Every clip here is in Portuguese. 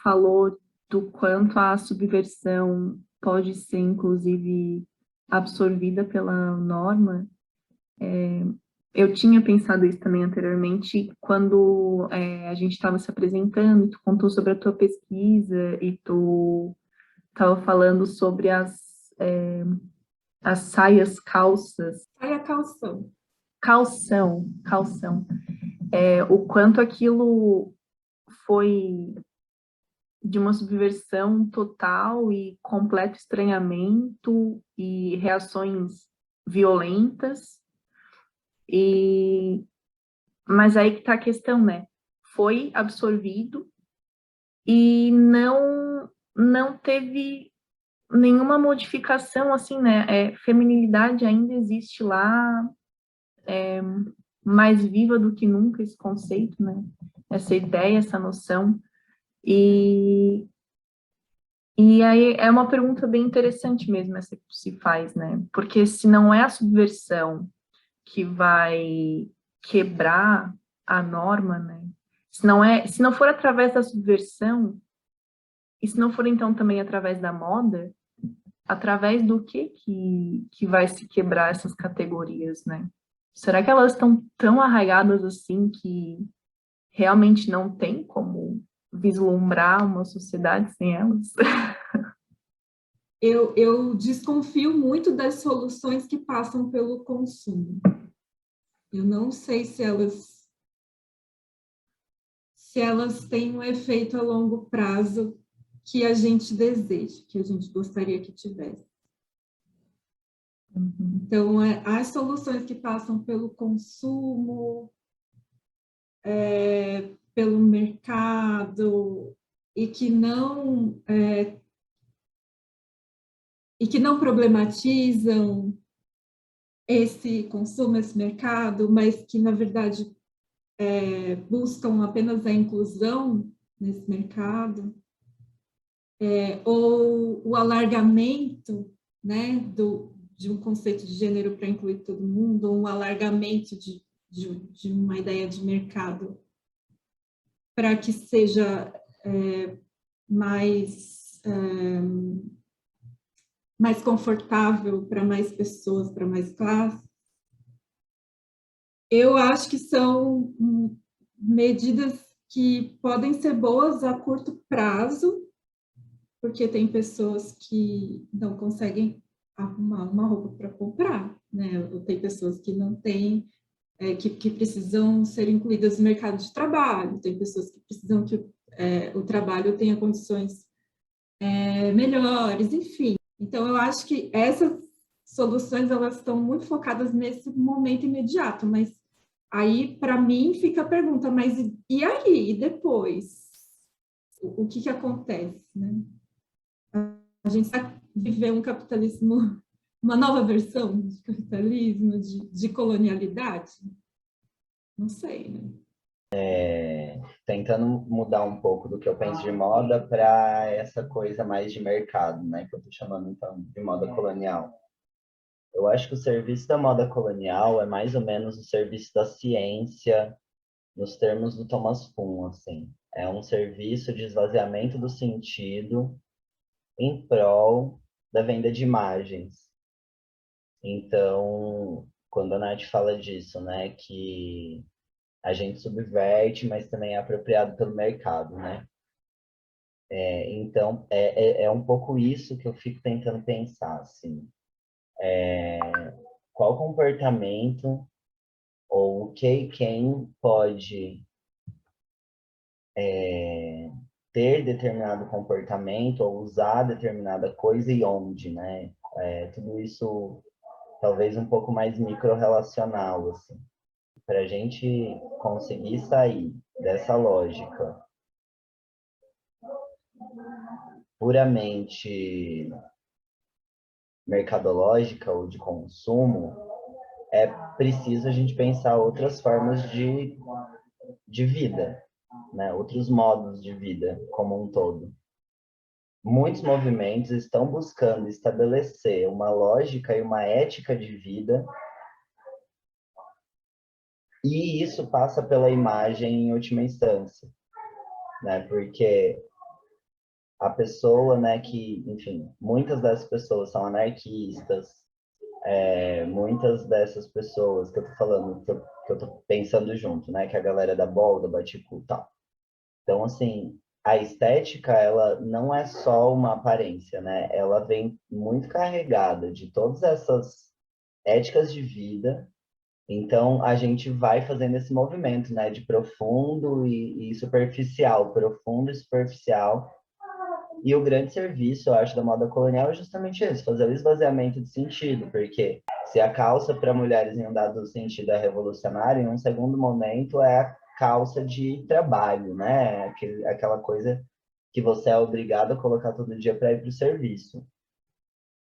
falou do quanto a subversão pode ser, inclusive, absorvida pela norma. Eu tinha pensado isso também anteriormente, quando a gente estava se apresentando, tu contou sobre a tua pesquisa e tu estava falando sobre as saias calças. Saia calção. Calção. O quanto aquilo foi de uma subversão total e completo estranhamento e reações violentas. Mas aí que está a questão, né? Foi absorvido e não teve nenhuma modificação, assim, né? Feminilidade ainda existe lá, mais viva do que nunca esse conceito, né? Essa ideia, essa noção. E, e aí é uma pergunta bem interessante mesmo essa que se faz, né? Porque se não é a subversão que vai quebrar a norma, né? Se não for através da subversão, e se não for então também através da moda, através do que vai se quebrar essas categorias, né? Será que elas estão tão arraigadas assim que realmente não tem como vislumbrar uma sociedade sem elas? Eu desconfio muito das soluções que passam pelo consumo. Eu não sei se elas têm um efeito a longo prazo que a gente deseja, que a gente gostaria que tivesse. Então, as soluções que passam pelo consumo, pelo mercado, e que não problematizam esse consumo, esse mercado, mas que, na verdade, buscam apenas a inclusão nesse mercado, ou o alargamento, né, de um conceito de gênero para incluir todo mundo, ou um alargamento de uma ideia de mercado para que seja mais, mais confortável para mais pessoas, para mais classes. Eu acho que são medidas que podem ser boas a curto prazo, porque tem pessoas que não conseguem arrumar uma roupa para comprar, né? Ou tem pessoas que não têm, que precisam ser incluídas no mercado de trabalho, tem pessoas que precisam que o trabalho tenha condições melhores, enfim. Então, eu acho que essas soluções, elas estão muito focadas nesse momento imediato, mas aí, para mim, fica a pergunta, mas e aí, e depois? O que acontece, né? A gente vai viver um capitalismo, uma nova versão de capitalismo, de colonialidade? Não sei, né? Tentando mudar um pouco do que eu penso de moda para essa coisa mais de mercado, né? Que eu estou chamando então de moda colonial. Eu acho que o serviço da moda colonial é mais ou menos o serviço da ciência, nos termos do Thomas Kuhn, assim. É um serviço de esvaziamento do sentido em prol da venda de imagens. Então, quando a Nath fala disso, né, que a gente subverte, mas também é apropriado pelo mercado, né? Então, é um pouco isso que eu fico tentando pensar, assim. Qual comportamento ou o que e quem pode ter determinado comportamento ou usar determinada coisa e onde, né? Tudo isso talvez um pouco mais micro-relacional, assim. Para a gente conseguir sair dessa lógica puramente mercadológica ou de consumo, é preciso a gente pensar outras formas de vida, né? Outros modos de vida como um todo. Muitos movimentos estão buscando estabelecer uma lógica e uma ética de vida, e isso passa pela imagem em última instância, né? Porque a pessoa, né, que, enfim, muitas dessas pessoas são anarquistas, muitas dessas pessoas que eu tô falando, que eu tô pensando junto, né, que é a galera da Bol, da Baticu e tal. Então, assim, a estética, ela não é só uma aparência, né? Ela vem muito carregada de todas essas éticas de vida. Então, a gente vai fazendo esse movimento, né, de profundo e superficial, profundo e superficial. E o grande serviço, eu acho, da moda colonial é justamente esse, fazer o esvaziamento de sentido, porque se a calça para mulheres em um dado sentido é revolucionária, em um segundo momento é a calça de trabalho, né? Aquela coisa que você é obrigado a colocar todo dia para ir para o serviço.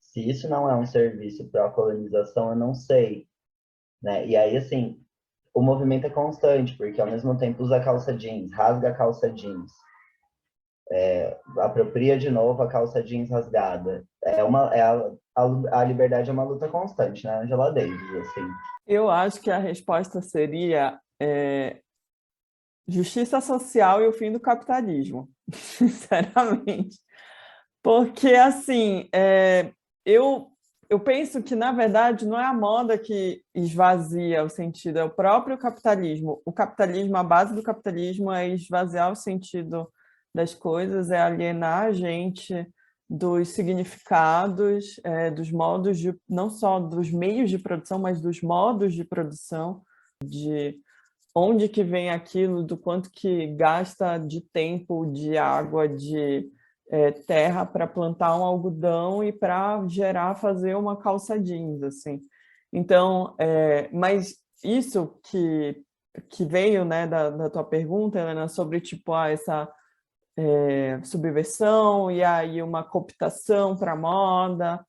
Se isso não é um serviço para a colonização, eu não sei, né? E aí, assim, o movimento é constante, porque ao mesmo tempo usa calça jeans, rasga a calça jeans, apropria de novo a calça jeans rasgada. A liberdade é uma luta constante, né? Angela Davis, assim. Eu acho que a resposta seria justiça social e o fim do capitalismo, sinceramente. Porque, assim, eu penso que, na verdade, não é a moda que esvazia o sentido, é o próprio capitalismo. O capitalismo, a base do capitalismo é esvaziar o sentido das coisas, é alienar a gente dos significados, dos modos de, não só dos meios de produção, mas dos modos de produção, de onde que vem aquilo, do quanto que gasta de tempo, de água, de terra para plantar um algodão e para fazer uma calça jeans, assim. Então, mas isso que veio, né, da tua pergunta, Helena, sobre tipo essa subversão e aí uma cooptação para a moda.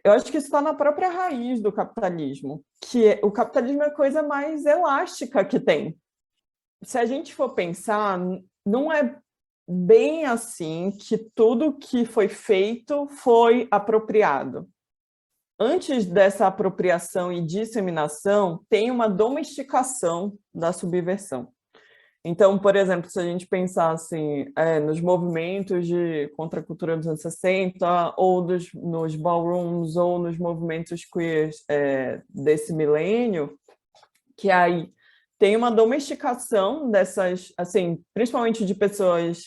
Eu acho que isso está na própria raiz do capitalismo, que o capitalismo é a coisa mais elástica que tem. Se a gente for pensar, não é bem assim que tudo que foi feito foi apropriado. Antes dessa apropriação e disseminação, tem uma domesticação da subversão. Então, por exemplo, se a gente pensar assim, nos movimentos de contracultura dos anos 60, ou nos ballrooms, ou nos movimentos queers desse milênio, que aí tem uma domesticação dessas, assim, principalmente de pessoas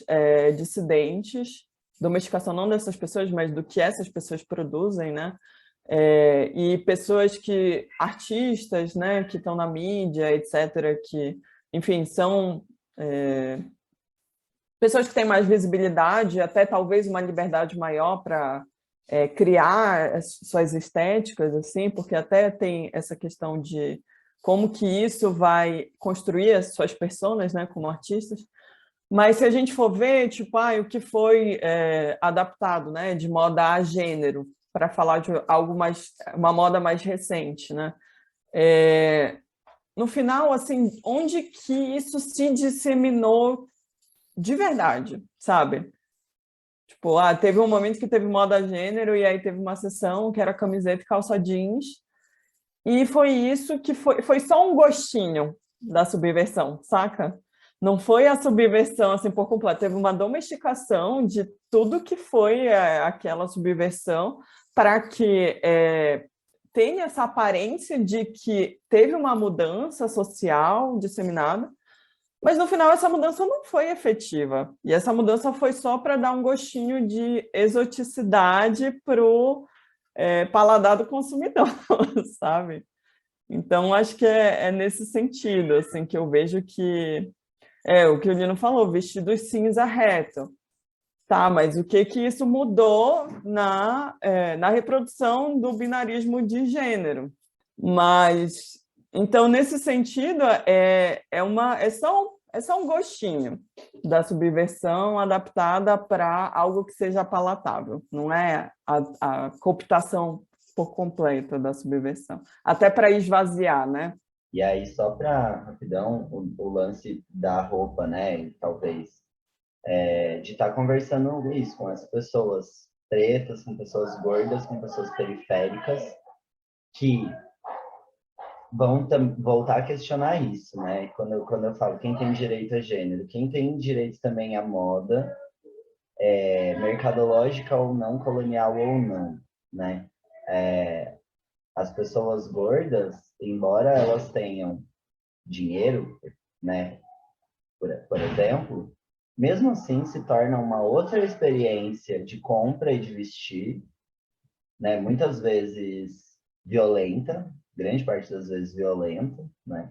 dissidentes, domesticação não dessas pessoas, mas do que essas pessoas produzem, né? E pessoas artistas, né, que estão na mídia, etc., que, enfim, são pessoas que têm mais visibilidade, até talvez uma liberdade maior para criar as suas estéticas, assim, porque até tem essa questão de como que isso vai construir as suas personas, né, como artistas. Mas se a gente for ver, tipo, o que foi adaptado, né, de moda a gênero, para falar de algo mais, uma moda mais recente, né? No final, assim, onde que isso se disseminou de verdade, sabe? Tipo, teve um momento que teve moda a gênero e aí teve uma sessão que era camiseta e calça jeans, e foi isso que foi só um gostinho da subversão, saca? Não foi a subversão assim por completo, teve uma domesticação de tudo que foi aquela subversão para que tenha essa aparência de que teve uma mudança social disseminada, mas no final essa mudança não foi efetiva. E essa mudança foi só para dar um gostinho de exoticidade para o paladar do consumidor, sabe? Então, acho que é nesse sentido assim, que eu vejo que o que o Lino falou, vestido cinza reto. Tá, mas o que isso mudou na reprodução do binarismo de gênero? Mas, então, nesse sentido, é só um gostinho da subversão adaptada para algo que seja palatável, não é a cooptação por completa da subversão, até para esvaziar, né? E aí, só para, rapidão, o lance da roupa, né, e talvez, de estar conversando isso com as pessoas pretas, com pessoas gordas, com pessoas periféricas, que vão voltar a questionar isso, né? Quando eu falo quem tem direito a gênero, quem tem direito também à moda, mercadológica ou não, colonial ou não, né? As pessoas gordas, embora elas tenham dinheiro, né, por exemplo, mesmo assim se torna uma outra experiência de compra e de vestir, né, muitas vezes violenta, grande parte das vezes violenta, né?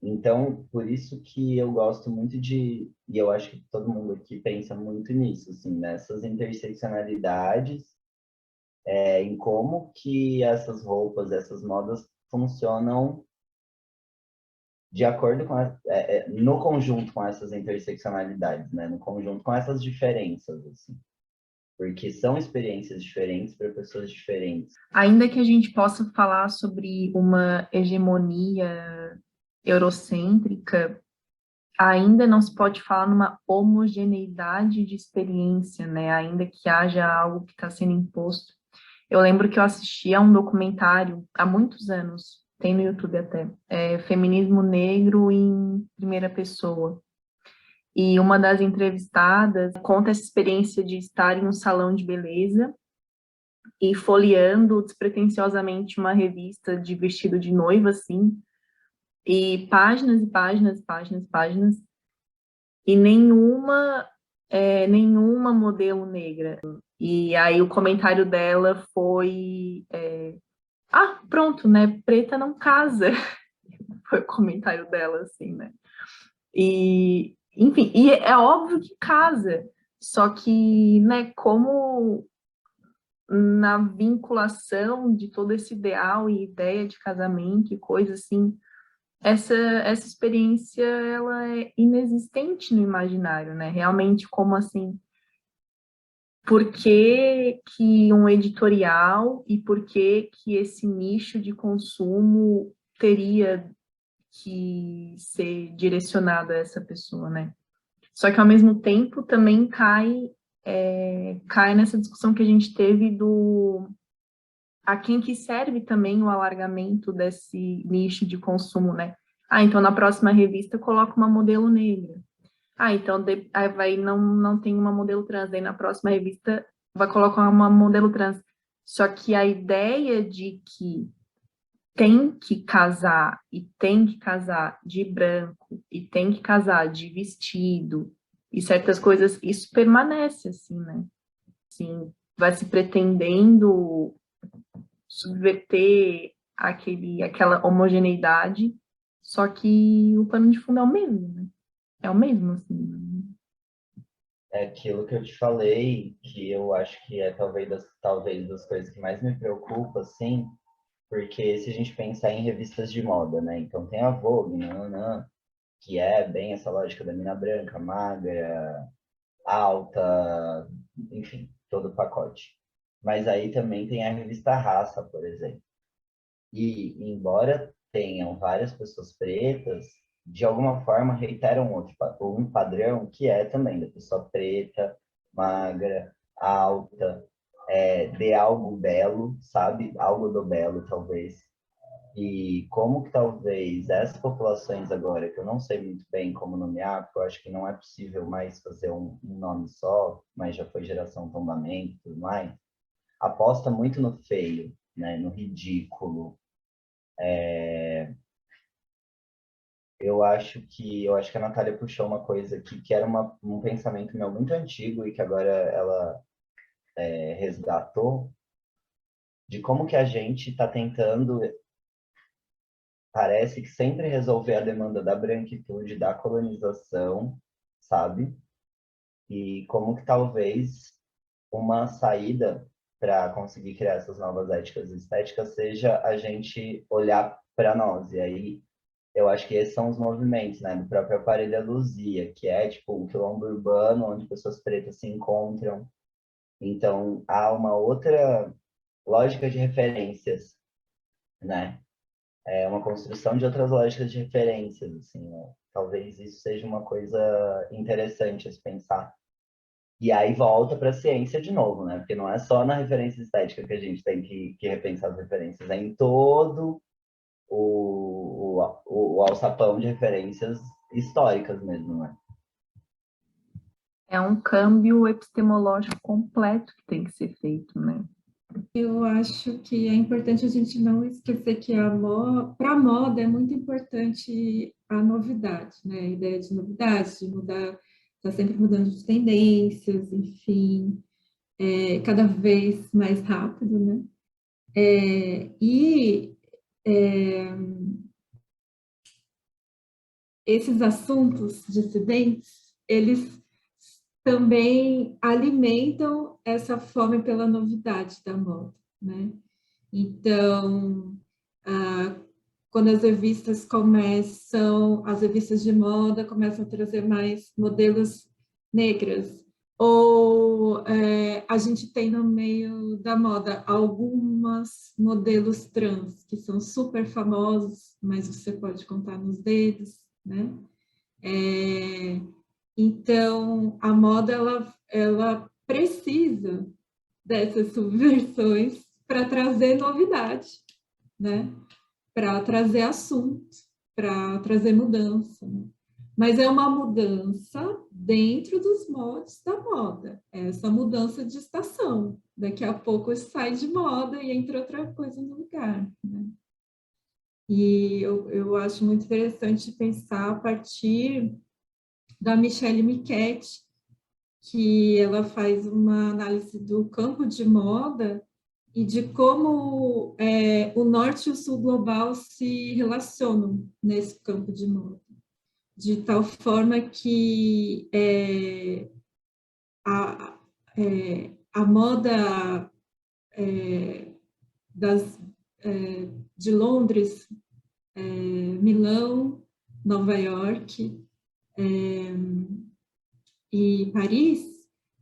Então, por isso que eu gosto muito e eu acho que todo mundo aqui pensa muito nisso, assim, nessas interseccionalidades, em como que essas roupas, essas modas funcionam de acordo com no conjunto com essas interseccionalidades, né? No conjunto com essas diferenças, assim. Porque são experiências diferentes para pessoas diferentes. Ainda que a gente possa falar sobre uma hegemonia eurocêntrica, ainda não se pode falar numa homogeneidade de experiência, né? Ainda que haja algo que está sendo imposto. Eu lembro que eu assisti a um documentário há muitos anos, tem no YouTube até, Feminismo Negro em Primeira Pessoa. E uma das entrevistadas conta essa experiência de estar em um salão de beleza e folheando despretensiosamente uma revista de vestido de noiva, assim, e páginas e páginas, páginas, páginas, e nenhuma modelo negra. E aí o comentário dela foi, pronto, né, preta não casa, foi o comentário dela, assim, né. E, enfim, e é óbvio que casa, só que, né, como na vinculação de todo esse ideal e ideia de casamento e coisa assim, essa experiência, ela é inexistente no imaginário, né? Realmente, como assim, por que que um editorial e por que que esse nicho de consumo teria que ser direcionado a essa pessoa, né? Só que, ao mesmo tempo, também cai nessa discussão que a gente teve a quem que serve também o alargamento desse nicho de consumo, né? Então na próxima revista coloca uma modelo negra. Então aí não tem uma modelo trans, daí na próxima revista vai colocar uma modelo trans. Só que a ideia de que tem que casar, e tem que casar de branco, e tem que casar de vestido, e certas coisas, isso permanece assim, né? Assim, vai se pretendendo subverter aquela homogeneidade, só que o pano de fundo é o mesmo, né? É o mesmo, assim. Né? É aquilo que eu te falei, que eu acho que é talvez das coisas que mais me preocupa, assim, porque se a gente pensar em revistas de moda, né? Então tem a Vogue, nananã, que é bem essa lógica da mina branca, magra, alta, enfim, todo o pacote. Mas aí também tem a revista Raça, por exemplo. E, embora tenham várias pessoas pretas, de alguma forma reiteram um padrão que é também da pessoa preta, magra, alta, de algo belo, sabe? Algo do belo, talvez. E como que talvez essas populações agora, que eu não sei muito bem como nomear, porque eu acho que não é possível mais fazer um nome só, mas já foi geração tombamento e tudo mais, aposta muito no feio, né? No ridículo. Eu acho que a Natália puxou uma coisa aqui que era um pensamento meu muito antigo e que agora ela resgatou, de como que a gente está tentando, parece que sempre resolver a demanda da branquitude, da colonização, sabe? E como que talvez uma saída para conseguir criar essas novas éticas e estéticas seja a gente olhar para nós. E aí eu acho que esses são os movimentos, né, do próprio Aparelho Luzia, que é tipo um quilombo urbano onde pessoas pretas se encontram. Então há uma outra lógica de referências, né? É uma construção de outras lógicas de referências, assim, né? Talvez isso seja uma coisa interessante a se pensar. E aí volta para a ciência de novo, né? Porque não é só na referência estética que a gente tem que repensar as referências, é em todo o alçapão de referências históricas mesmo, né? É um câmbio epistemológico completo que tem que ser feito, né? Eu acho que é importante a gente não esquecer que para a moda é muito importante a novidade, né? A ideia de novidade, de mudar, está sempre mudando de tendências, enfim, cada vez mais rápido, né? E esses assuntos dissidentes, eles também alimentam essa fome pela novidade da moda, né? Então, quando as revistas as revistas de moda começam a trazer mais modelos negras, ou a gente tem no meio da moda algumas modelos trans, que são super famosos, mas você pode contar nos dedos, né? Então, a moda, ela precisa dessas subversões para trazer novidade, né? Para trazer assunto, para trazer mudança. Né? Mas é uma mudança dentro dos moldes da moda, é essa mudança de estação. Daqui a pouco sai de moda e entra outra coisa no lugar. Né? E eu acho muito interessante pensar a partir da Michelle Michetti, que ela faz uma análise do campo de moda e de como o norte e o sul global se relacionam nesse campo de moda, de tal forma que a moda de Londres, Milão, Nova York e Paris,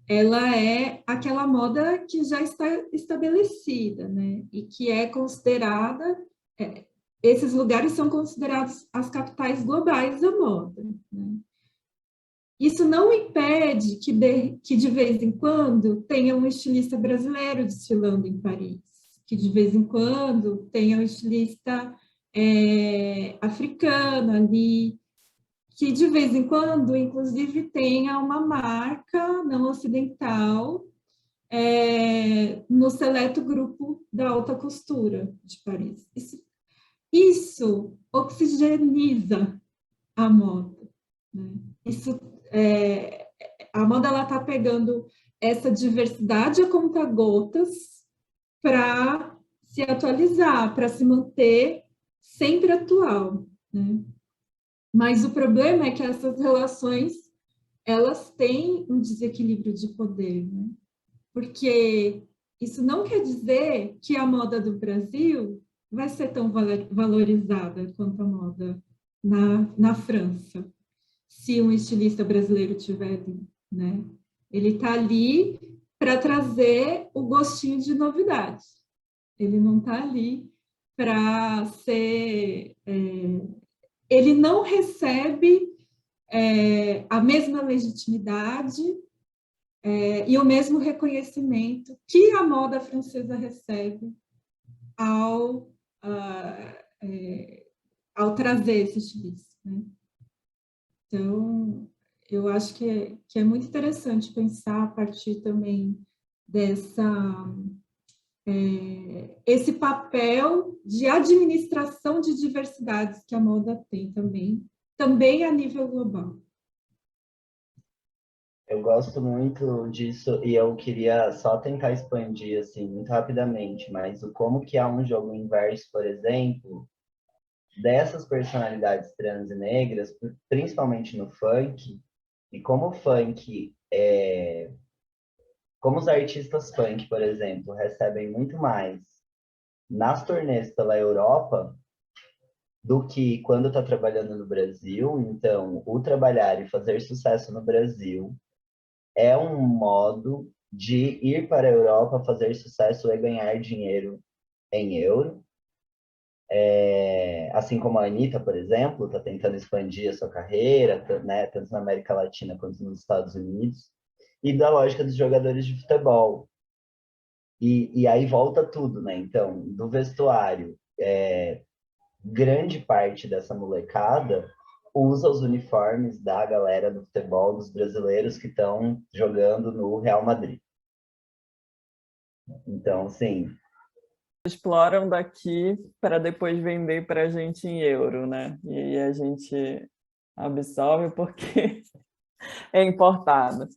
ela é aquela moda que já está estabelecida, né? E que é considerada, esses lugares são considerados as capitais globais da moda, né? Isso não impede que de vez em quando tenha um estilista brasileiro desfilando em Paris, que de vez em quando tenha um estilista africano ali, que de vez em quando, inclusive, tenha uma marca não ocidental no seleto grupo da alta costura de Paris. Isso oxigeniza a moda. Né? A moda está pegando essa diversidade a conta-gotas para se atualizar, para se manter sempre atual. Né? Mas o problema é que essas relações, elas têm um desequilíbrio de poder, né? Porque isso não quer dizer que a moda do Brasil vai ser tão valorizada quanto a moda na França, se um estilista brasileiro tiver ali, né? Ele está ali para trazer o gostinho de novidade. Ele não está ali para ser... ele não recebe a mesma legitimidade e o mesmo reconhecimento que a moda francesa recebe ao trazer esse estilista. Né? Então, eu acho que é muito interessante pensar a partir também esse papel de administração de diversidades que a moda tem também a nível global. Eu gosto muito disso e eu queria só tentar expandir assim muito rapidamente, mas o como que há um jogo inverso, por exemplo, dessas personalidades trans e negras, principalmente no funk, e como o funk como os artistas funk, por exemplo, recebem muito mais nas turnês pela Europa do que quando está trabalhando no Brasil. Então, o trabalhar e fazer sucesso no Brasil é um modo de ir para a Europa, fazer sucesso e ganhar dinheiro em euro. Assim como a Anitta, por exemplo, está tentando expandir a sua carreira, né, tanto na América Latina quanto nos Estados Unidos, e da lógica dos jogadores de futebol. E aí volta tudo, né? Então, do vestuário, grande parte dessa molecada usa os uniformes da galera do futebol, dos brasileiros que estão jogando no Real Madrid. Então, sim. Exploram daqui para depois vender para a gente em euro, né? E aí a gente absorve porque é importado.